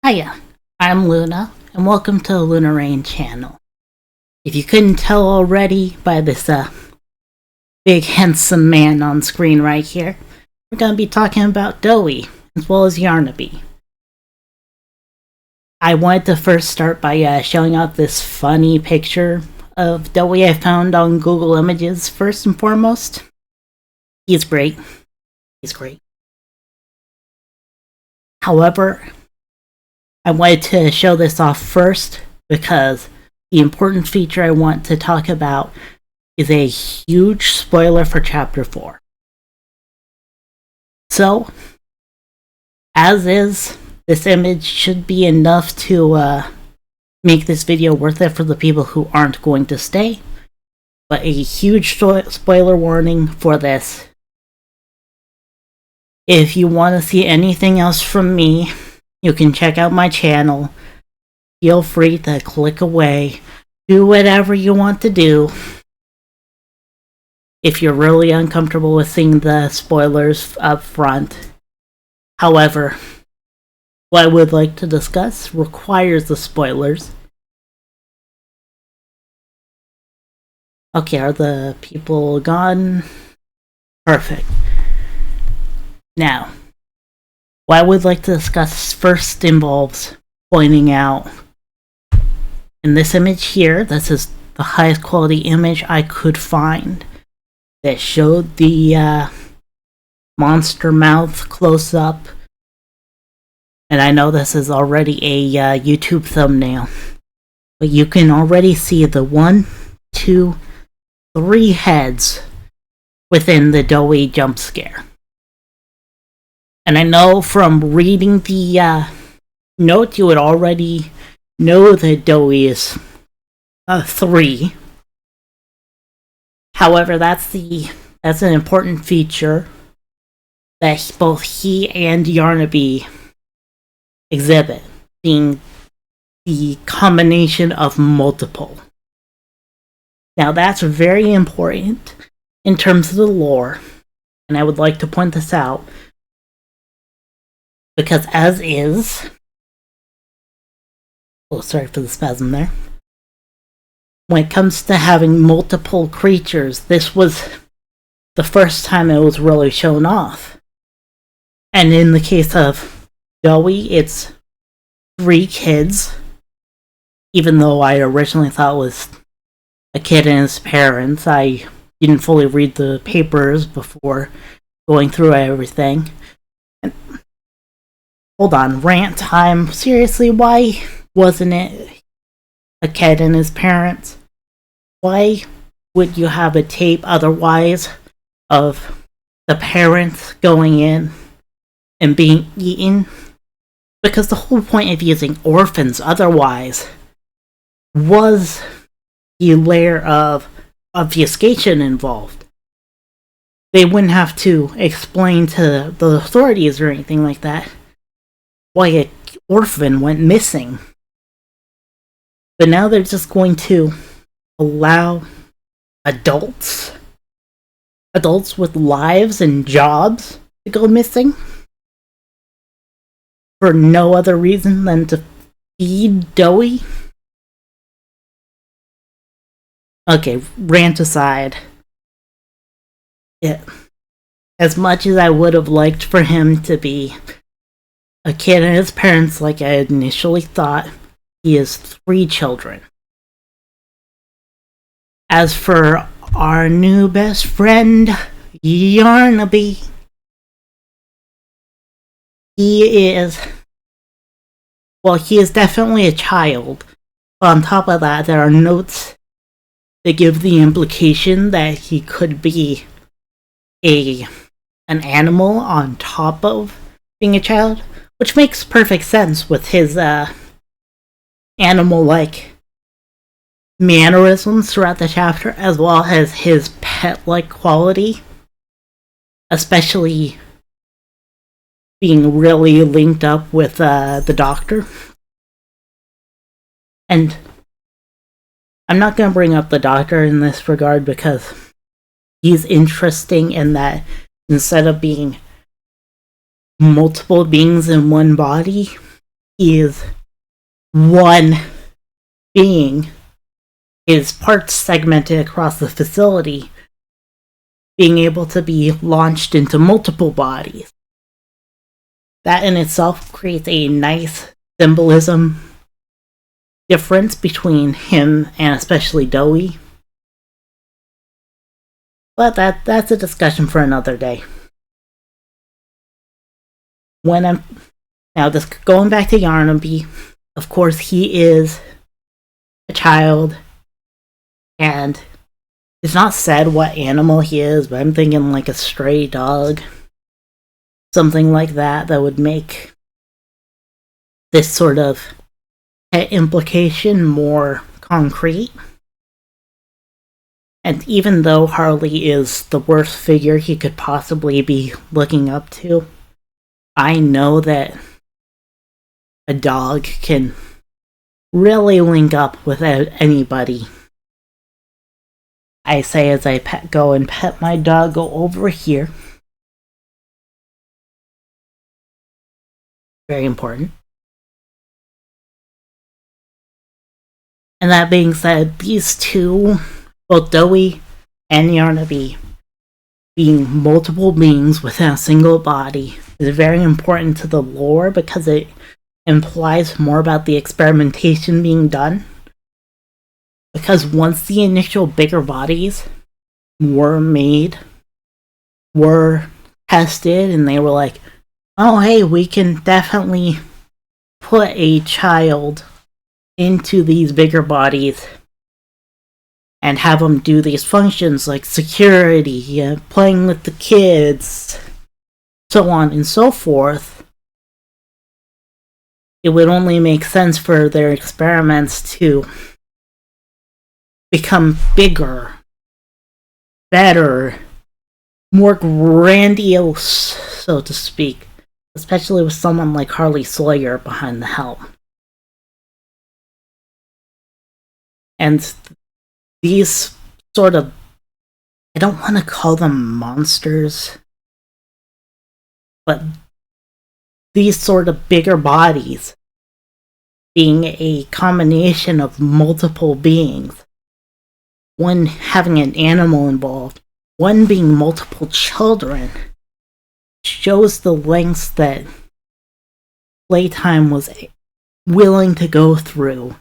Hiya, I'm Luna, and welcome to the Luna Rain channel. If you couldn't tell already by this big handsome man on screen right here, we're going to be talking about Doey, as well as Yarnaby. I wanted to first start by showing out this funny picture of Doey I found on Google Images first and foremost. He's great. He's great. However, I wanted to show this off first because the important feature I want to talk about is a huge spoiler for Chapter 4. So, as is, this image should be enough to make this video worth it for the people who aren't going to stay. But a huge spoiler warning for this. If you want to see anything else from me, you can check out my channel. Feel free to click away. Do whatever you want to do. If you're really uncomfortable with seeing the spoilers up front. However, what I would like to discuss requires the spoilers. Okay, are the people gone? Perfect. Now, what I would like to discuss first involves pointing out in this image here, this is the highest quality image I could find that showed the monster mouth close up. And I know this is already a YouTube thumbnail, but you can already see the 1, 2, 3 heads within the Doey jump scare. And I know from reading the note, you would already know that Doey is 3. However, that's an important feature that both he and Yarnaby exhibit, being the combination of multiple. Now that's very important in terms of the lore, and I would like to point this out. Because as is... Oh, sorry for the spasm there. When it comes to having multiple creatures, this was the first time it was really shown off. And in the case of Doey, it's 3 kids. Even though I originally thought it was a kid and his parents. I didn't fully read the papers before going through everything. Hold on, rant time. Seriously, why wasn't it a kid and his parents? Why would you have a tape otherwise of the parents going in and being eaten? Because the whole point of using orphans otherwise was the layer of obfuscation involved. They wouldn't have to explain to the authorities or anything like that why an orphan went missing. But now they're just going to allow adults with lives and jobs to go missing for no other reason than to feed Doey. Okay, rant aside. Yeah. As much as I would have liked for him to be a kid and his parents, like I initially thought, he has 3 children. As for our new best friend, Yarnaby, he is definitely a child. But on top of that, there are notes that give the implication that he could be an animal on top of being a child. Which makes perfect sense with his animal-like mannerisms throughout the chapter, as well as his pet-like quality. Especially being really linked up with the doctor. And I'm not going to bring up the doctor in this regard because he's interesting in that instead of being multiple beings in one body, he is one being, his parts segmented across the facility, being able to be launched into multiple bodies. That in itself creates a nice symbolism difference between him and especially Doey. But that's a discussion for another day. Now just going back to Yarnaby, of course he is a child, and it's not said what animal he is, but I'm thinking like a stray dog. Something like that would make this sort of implication more concrete. And even though Harley is the worst figure he could possibly be looking up to, I know that a dog can really link up without anybody. I say as I go and pet my dog, go over here. Very important. And that being said, these two, both Doey and Yarnaby, being multiple beings within a single body, is very important to the lore because it implies more about the experimentation being done. Because once the initial bigger bodies were made, were tested, and they were like, oh hey, we can definitely put a child into these bigger bodies and have them do these functions like security, playing with the kids, so on and so forth, it would only make sense for their experiments to become bigger, better, more grandiose, so to speak, especially with someone like Harley Sawyer behind the helm. And these sort of, I don't want to call them monsters, but these sort of bigger bodies being a combination of multiple beings, one having an animal involved, one being multiple children, shows the lengths that Playtime was willing to go through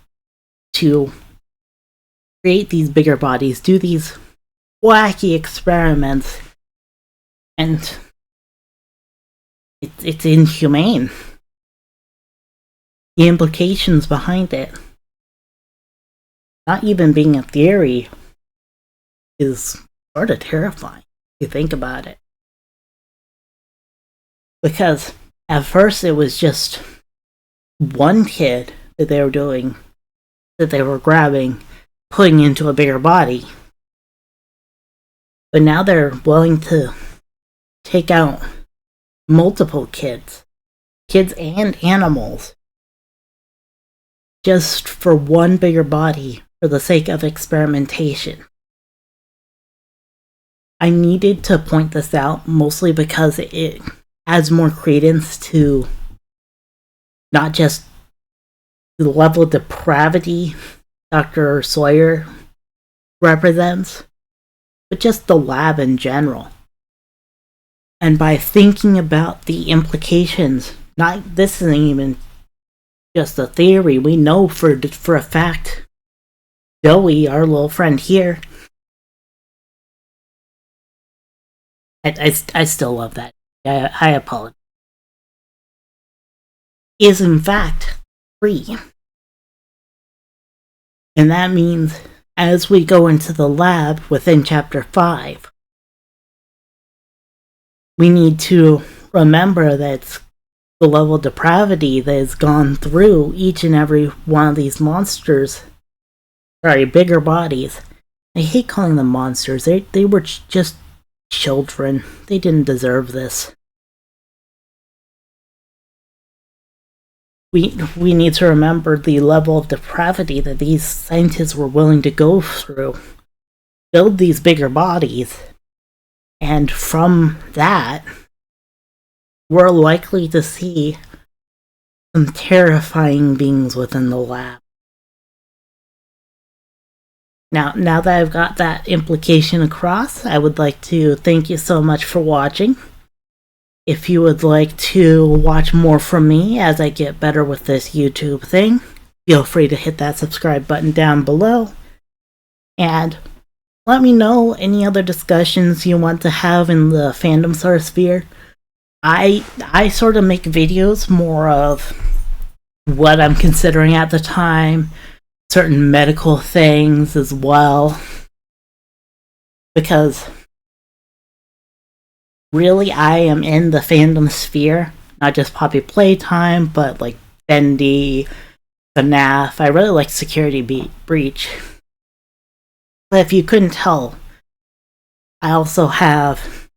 to create these bigger bodies, do these wacky experiments, and it's inhumane. The implications behind it, not even being a theory, is sort of terrifying if you think about it. Because at first it was just one kid that they were doing, that they were grabbing, putting into a bigger body. But now they're willing to take out multiple kids and animals, just for one bigger body for the sake of experimentation. I needed to point this out mostly because it adds more credence to not just the level of depravity Dr. Sawyer represents, but just the lab in general. And by thinking about the implications, this isn't even just a theory, we know for a fact, Doey, our little friend here, I still love that. I apologize. Is in fact free. And that means as we go into the lab within Chapter 5, we need to remember that the level of depravity that has gone through each and every one of these monsters, bigger bodies. I hate calling them monsters. They were just children. They didn't deserve this. We need to remember the level of depravity that these scientists were willing to go through, build these bigger bodies, and from that, we're likely to see some terrifying beings within the lab. Now that I've got that implication across, I would like to thank you so much for watching. If you would like to watch more from me as I get better with this YouTube thing, feel free to hit that subscribe button down below. And let me know any other discussions you want to have in the fandom sphere. I sort of make videos more of what I'm considering at the time, certain medical things as well, because really I am in the fandom sphere, not just Poppy Playtime, but like Bendy, FNAF. I really like Security Breach. But if you couldn't tell, I also have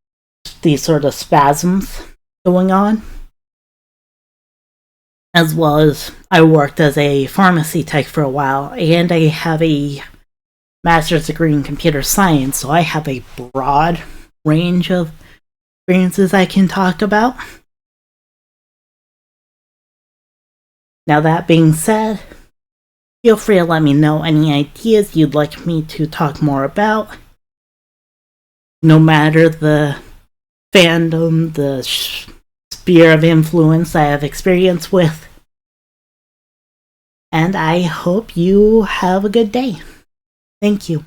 these sort of spasms going on, as well as I worked as a pharmacy tech for a while, and I have a master's degree in computer science, so I have a broad range of experiences I can talk about. Now that being said, feel free to let me know any ideas you'd like me to talk more about. No matter the fandom, the sphere of influence I have experience with. And I hope you have a good day. Thank you.